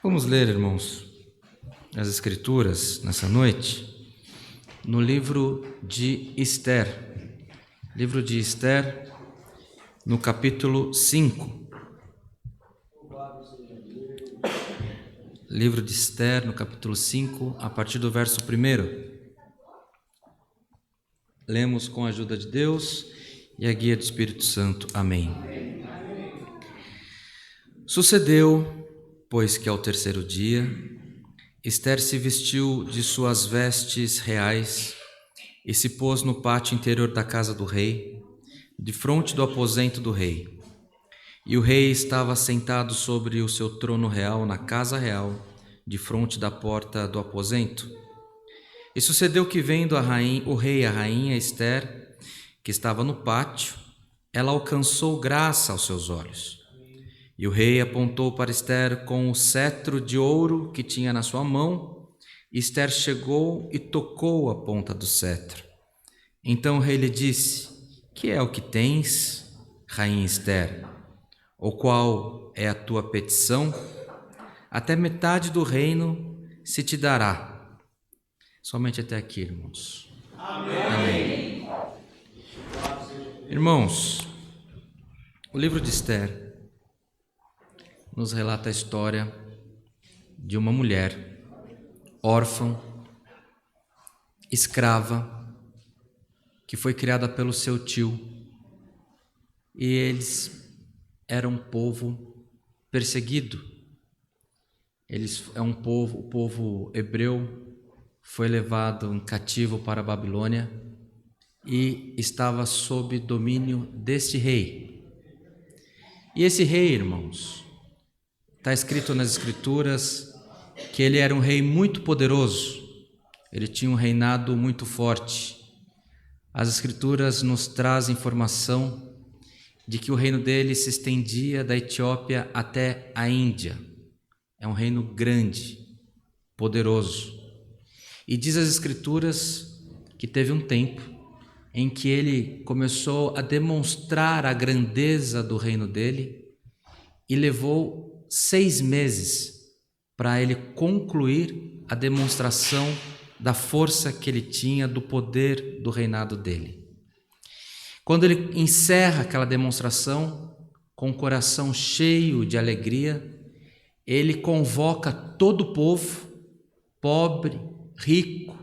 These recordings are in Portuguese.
Vamos ler, irmãos, as Escrituras nessa noite, no livro de Esther. Livro de Esther, no capítulo 5. Livro de Esther, no capítulo 5, a partir do verso 1. Lemos com a ajuda de Deus e a guia do Espírito Santo. Amém. Sucedeu, pois que ao terceiro dia, Esther se vestiu de suas vestes reais e se pôs no pátio interior da casa do rei, defronte do aposento do rei. E o rei estava sentado sobre o seu trono real na casa real, defronte da porta do aposento. E sucedeu que, vendo o rei e a rainha Esther, que estava no pátio, ela alcançou graça aos seus olhos. E o rei apontou para Esther com o cetro de ouro que tinha na sua mão. Esther chegou e tocou a ponta do cetro. Então o rei lhe disse: que é o que tens, rainha Esther? Ou qual é a tua petição? Até metade do reino se te dará. Somente até aqui, irmãos. Amém. Irmãos, o livro de Esther nos relata a história de uma mulher órfã, escrava, que foi criada pelo seu tio, e eles eram um povo perseguido. O povo hebreu foi levado em cativo para a Babilônia e estava sob domínio deste rei. E esse rei, irmãos, está escrito nas Escrituras que ele era um rei muito poderoso, ele tinha um reinado muito forte. As Escrituras nos trazem informação de que o reino dele se estendia da Etiópia até a Índia. É um reino grande, poderoso. E diz as Escrituras que teve um tempo em que ele começou a demonstrar a grandeza do reino dele e levou 6 meses para ele concluir a demonstração da força que ele tinha, do poder do reinado dele. Quando ele encerra aquela demonstração, com o coração cheio de alegria, ele convoca todo o povo, pobre, rico,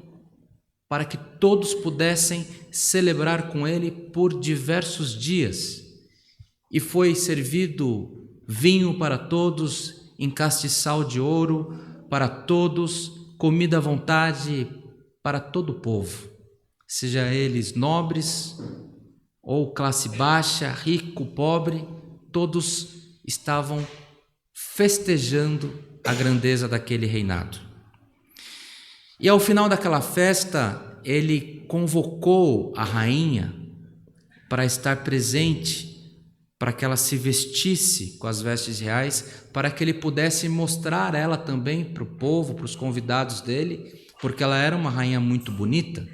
para que todos pudessem celebrar com ele por diversos dias. E foi servido vinho para todos, em castiçal de ouro para todos, comida à vontade para todo o povo, seja eles nobres ou classe baixa, rico, pobre, todos estavam festejando a grandeza daquele reinado. E ao final daquela festa, ele convocou a rainha para estar presente, para que ela se vestisse com as vestes reais, para que ele pudesse mostrar ela também para o povo, para os convidados dele, porque ela era uma rainha muito bonita.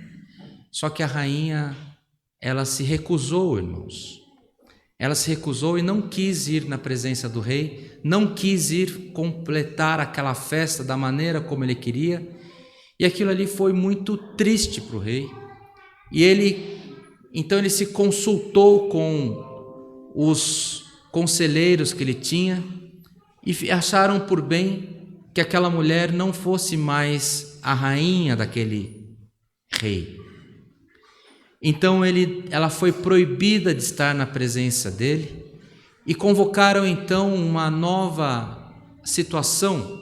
Só que a rainha, ela se recusou, irmãos. Ela se recusou e não quis ir na presença do rei, não quis ir completar aquela festa da maneira como ele queria, e aquilo ali foi muito triste para o rei. E então ele se consultou com os conselheiros que ele tinha e acharam por bem que aquela mulher não fosse mais a rainha daquele rei. Então ela foi proibida de estar na presença dele e convocaram então uma nova situação.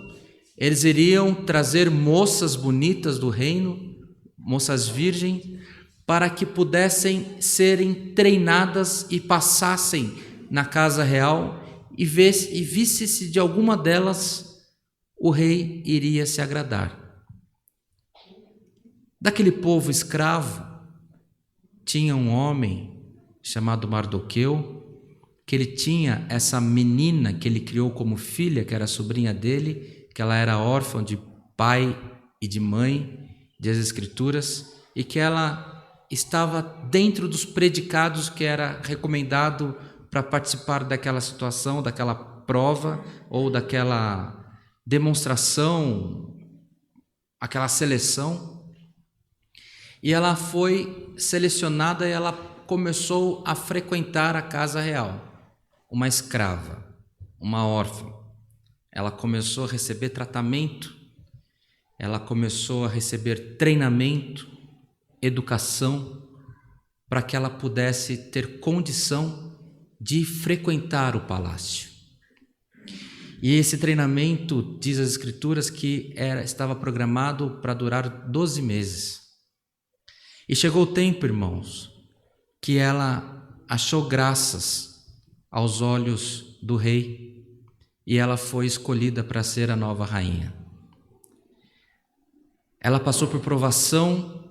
Eles iriam trazer moças bonitas do reino, moças virgens, para que pudessem serem treinadas e passassem na casa real e visse se de alguma delas o rei iria se agradar. Daquele povo escravo, tinha um homem chamado Mardoqueu, que ele tinha essa menina que ele criou como filha, que era a sobrinha dele, que ela era órfã de pai e de mãe, diz as Escrituras, e que ela estava dentro dos predicados que era recomendado para participar daquela situação, daquela prova ou daquela demonstração, aquela seleção, e ela foi selecionada e ela começou a frequentar a casa real. Uma escrava, uma órfã. Ela começou a receber tratamento, ela começou a receber treinamento, educação, para que ela pudesse ter condição de frequentar o palácio. E esse treinamento, diz as Escrituras, que estava programado para durar 12 meses. E chegou o tempo, irmãos, que ela achou graças aos olhos do rei e ela foi escolhida para ser a nova rainha. Ela passou por provação,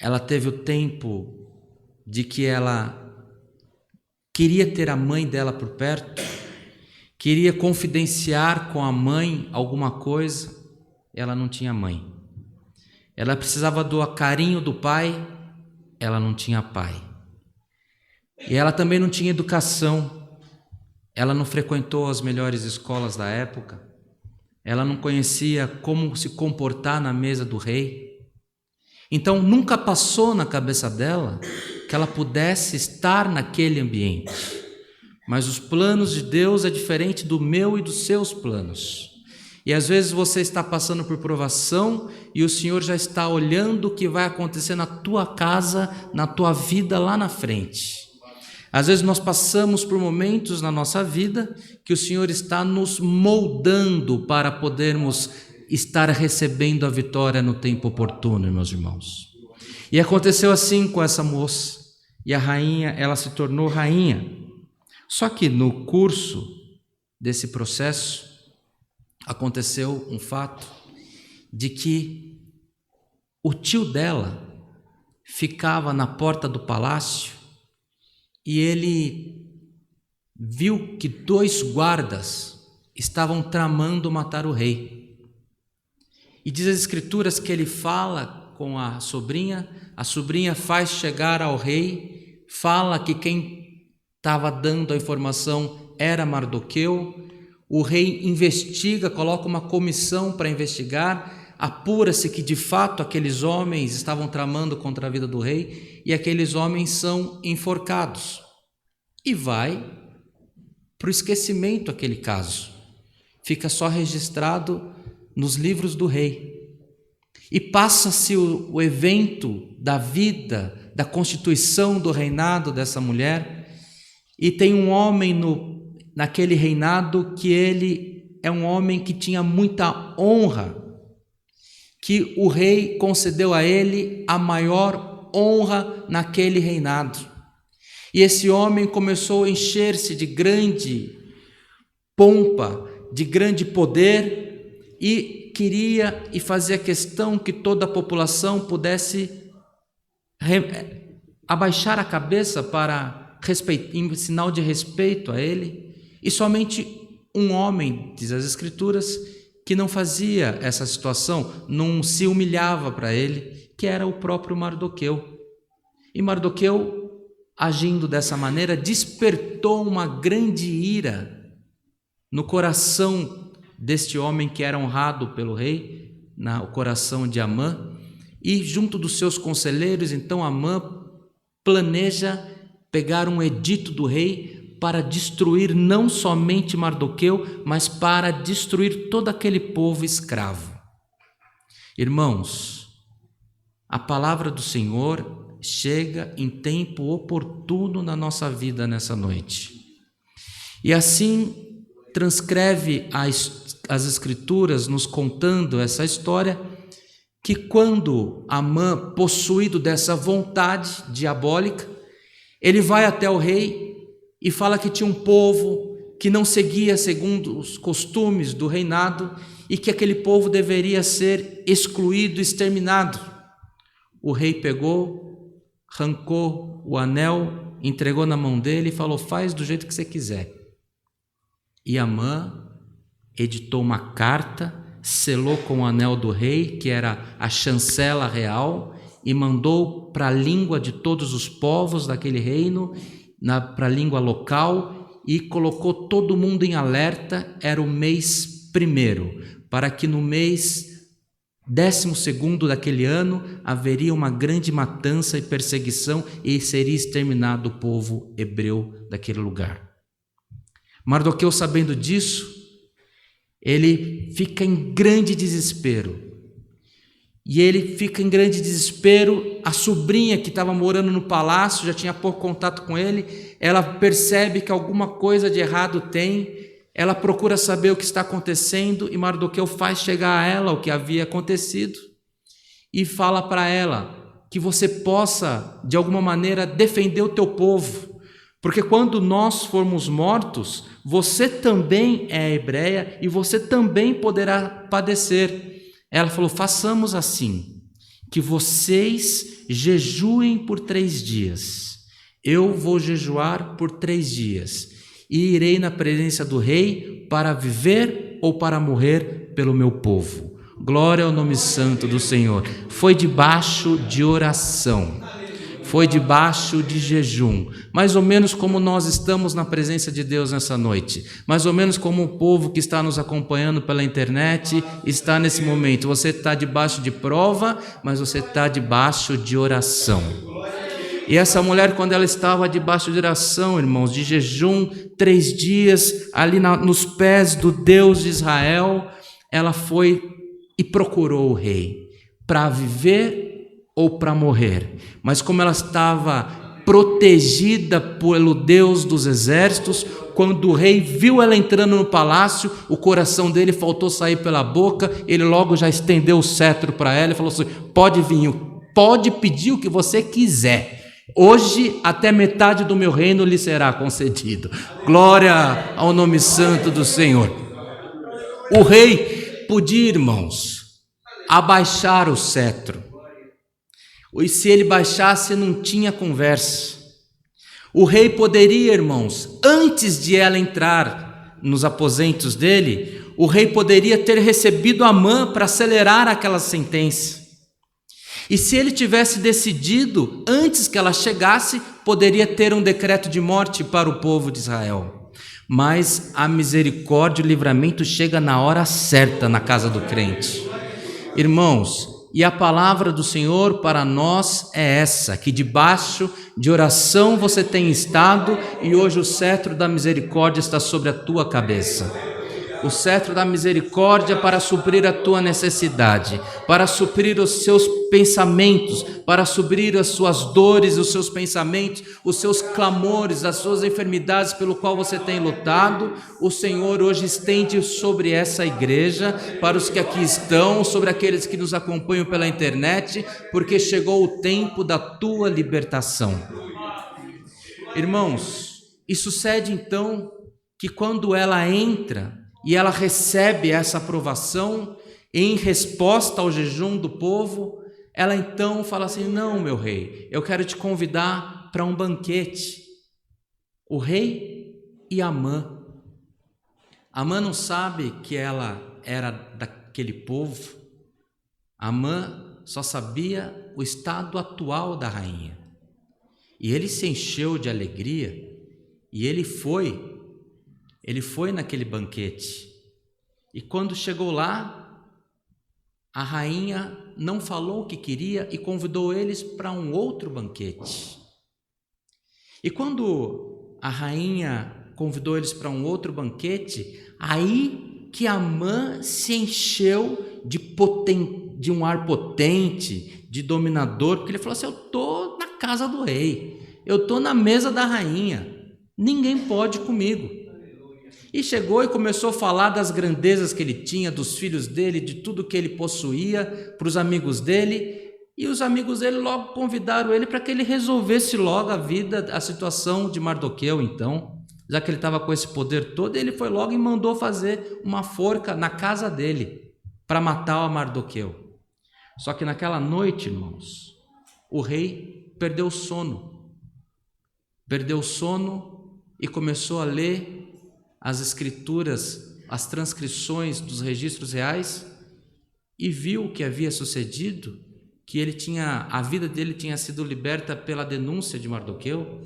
ela teve o tempo de que ela queria ter a mãe dela por perto, queria confidenciar com a mãe alguma coisa, ela não tinha mãe. Ela precisava do carinho do pai, ela não tinha pai. E ela também não tinha educação, ela não frequentou as melhores escolas da época, ela não conhecia como se comportar na mesa do rei. Então nunca passou na cabeça dela que ela pudesse estar naquele ambiente. Mas os planos de Deus é diferente do meu e dos seus planos. E às vezes você está passando por provação e o Senhor já está olhando o que vai acontecer na tua casa, na tua vida lá na frente. Às vezes nós passamos por momentos na nossa vida que o Senhor está nos moldando para podermos estar recebendo a vitória no tempo oportuno, meus irmãos. E aconteceu assim com essa moça. E a rainha, ela se tornou rainha. Só que no curso desse processo, aconteceu um fato de que o tio dela ficava na porta do palácio e ele viu que 2 guardas estavam tramando matar o rei. E diz as Escrituras que ele fala com a sobrinha faz chegar ao rei, fala que quem estava dando a informação era Mardoqueu. O rei investiga, coloca uma comissão para investigar, apura-se que de fato aqueles homens estavam tramando contra a vida do rei e aqueles homens são enforcados. E vai para o esquecimento aquele caso, fica só registrado nos livros do rei. E passa-se o evento da vida, da constituição do reinado dessa mulher, e tem um homem naquele reinado que ele é um homem que tinha muita honra, que o rei concedeu a ele a maior honra naquele reinado. E esse homem começou a encher-se de grande pompa, de grande poder, e queria e fazia questão que toda a população pudesse abaixar a cabeça para em sinal de respeito a ele. E somente um homem, diz as Escrituras, que não fazia essa situação, não se humilhava para ele, que era o próprio Mardoqueu. E Mardoqueu, agindo dessa maneira, despertou uma grande ira no coração deste homem que era honrado pelo rei, no coração de Amã, e junto dos seus conselheiros, então Amã planeja pegar um edito do rei para destruir não somente Mardoqueu, mas para destruir todo aquele povo escravo. Irmãos, a palavra do Senhor chega em tempo oportuno na nossa vida nessa noite. E assim transcreve as Escrituras nos contando essa história, que quando Amã, possuído dessa vontade diabólica, ele vai até o rei e fala que tinha um povo que não seguia segundo os costumes do reinado e que aquele povo deveria ser excluído, exterminado. O rei pegou, arrancou o anel, entregou na mão dele e falou: faz do jeito que você quiser. E Amã editou uma carta, selou com o anel do rei, que era a chancela real, e mandou para a língua de todos os povos daquele reino, para a língua local, e colocou todo mundo em alerta. Era o mês 1º, para que no mês 12º daquele ano haveria uma grande matança e perseguição e seria exterminado o povo hebreu daquele lugar. Mardoqueu, sabendo disso, ele fica em grande desespero. E ele fica em grande desespero. A sobrinha que estava morando no palácio, já tinha pouco contato com ele, ela percebe que alguma coisa de errado tem, ela procura saber o que está acontecendo e Mardoqueu faz chegar a ela o que havia acontecido e fala para ela que você possa, de alguma maneira, defender o teu povo, porque quando nós formos mortos, você também é hebreia e você também poderá padecer. Ela falou: façamos assim, que vocês jejuem por 3 dias, eu vou jejuar por 3 dias, e irei na presença do rei para viver ou para morrer pelo meu povo. Glória ao nome santo do Senhor. Foi debaixo de oração, foi debaixo de jejum, mais ou menos como nós estamos na presença de Deus nessa noite, mais ou menos como o povo que está nos acompanhando pela internet está nesse momento. Você está debaixo de prova, mas você está debaixo de oração. E essa mulher, quando ela estava debaixo de oração, irmãos, de jejum, 3 dias, ali nos pés do Deus de Israel, ela foi e procurou o rei para viver ou para morrer. Mas como ela estava protegida pelo Deus dos exércitos, quando o rei viu ela entrando no palácio, o coração dele faltou sair pela boca, ele logo já estendeu o cetro para ela e falou assim: pode vir, pode pedir o que você quiser. Hoje até metade do meu reino lhe será concedido. Glória ao nome santo do Senhor. O rei podia, irmãos, abaixar o cetro. E se ele baixasse, não tinha conversa. O rei poderia, irmãos, antes de ela entrar nos aposentos dele, o rei poderia ter recebido Amã para acelerar aquela sentença. E se ele tivesse decidido, antes que ela chegasse, poderia ter um decreto de morte para o povo de Israel. Mas a misericórdia e o livramento chega na hora certa na casa do crente. Irmãos, e a palavra do Senhor para nós é essa, que debaixo de oração você tem estado e hoje o cetro da misericórdia está sobre a tua cabeça. O cetro da misericórdia para suprir a tua necessidade, para suprir os seus pensamentos, para suprir as suas dores, os seus pensamentos, os seus clamores, as suas enfermidades pelo qual você tem lutado. O Senhor hoje estende sobre essa igreja, para os que aqui estão, sobre aqueles que nos acompanham pela internet, porque chegou o tempo da tua libertação. Irmãos, e sucede então que quando ela entra e ela recebe essa aprovação em resposta ao jejum do povo, ela então fala assim: não, meu rei, eu quero te convidar para um banquete. O rei e Amã. Amã não sabe que ela era daquele povo. Amã só sabia o estado atual da rainha. E ele se encheu de alegria e ele foi naquele banquete. E quando chegou lá, a rainha não falou o que queria e convidou eles para um outro banquete. E quando a rainha convidou eles para um outro banquete, aí que Amã se encheu de um ar potente, de dominador, porque ele falou assim: eu estou na casa do rei, eu estou na mesa da rainha, ninguém pode comigo. E chegou e começou a falar das grandezas que ele tinha, dos filhos dele, de tudo que ele possuía para os amigos dele. E os amigos dele logo convidaram ele para que ele resolvesse logo a situação de Mardoqueu. Então, já que ele estava com esse poder todo, ele foi logo e mandou fazer uma forca na casa dele para matar o Mardoqueu. Só que naquela noite, irmãos, o rei perdeu o sono e começou a ler as escrituras, as transcrições dos registros reais, e viu o que havia sucedido, que a vida dele tinha sido liberta pela denúncia de Mardoqueu.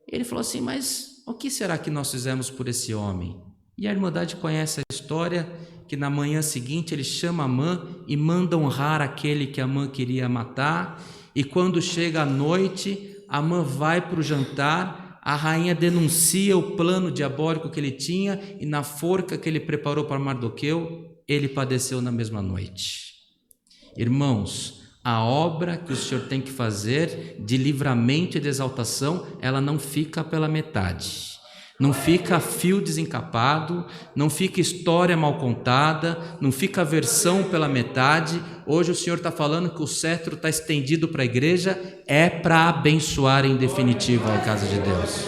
Ele falou assim: mas o que será que nós fizemos por esse homem? E a Irmandade conhece a história, que na manhã seguinte ele chama Amã e manda honrar aquele que Amã queria matar. E quando chega a noite, Amã vai para o jantar, a rainha denuncia o plano diabólico que ele tinha, e na forca que ele preparou para Mardoqueu, ele padeceu na mesma noite. Irmãos, a obra que o Senhor tem que fazer de livramento e de exaltação, ela não fica pela metade. Não fica fio desencapado, não fica história mal contada, não fica versão pela metade. Hoje o Senhor está falando que o cetro está estendido para a igreja, é para abençoar em definitivo a casa de Deus.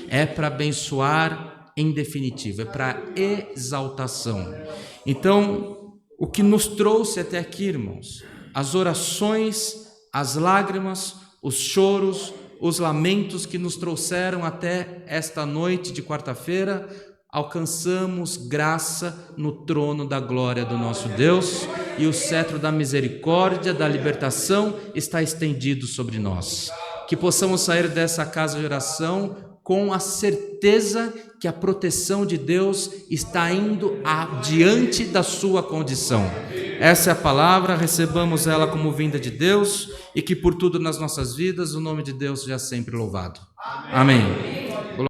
É para abençoar em definitivo, é para exaltação. Então, o que nos trouxe até aqui, irmãos, as orações, as lágrimas, os choros, os lamentos que nos trouxeram até esta noite de quarta-feira, alcançamos graça no trono da glória do nosso Deus, e o cetro da misericórdia, da libertação está estendido sobre nós. Que possamos sair dessa casa de oração com a certeza que a proteção de Deus está indo adiante da sua condição. Essa é a palavra, recebamos ela como vinda de Deus, e que por tudo nas nossas vidas o nome de Deus seja sempre louvado. Amém.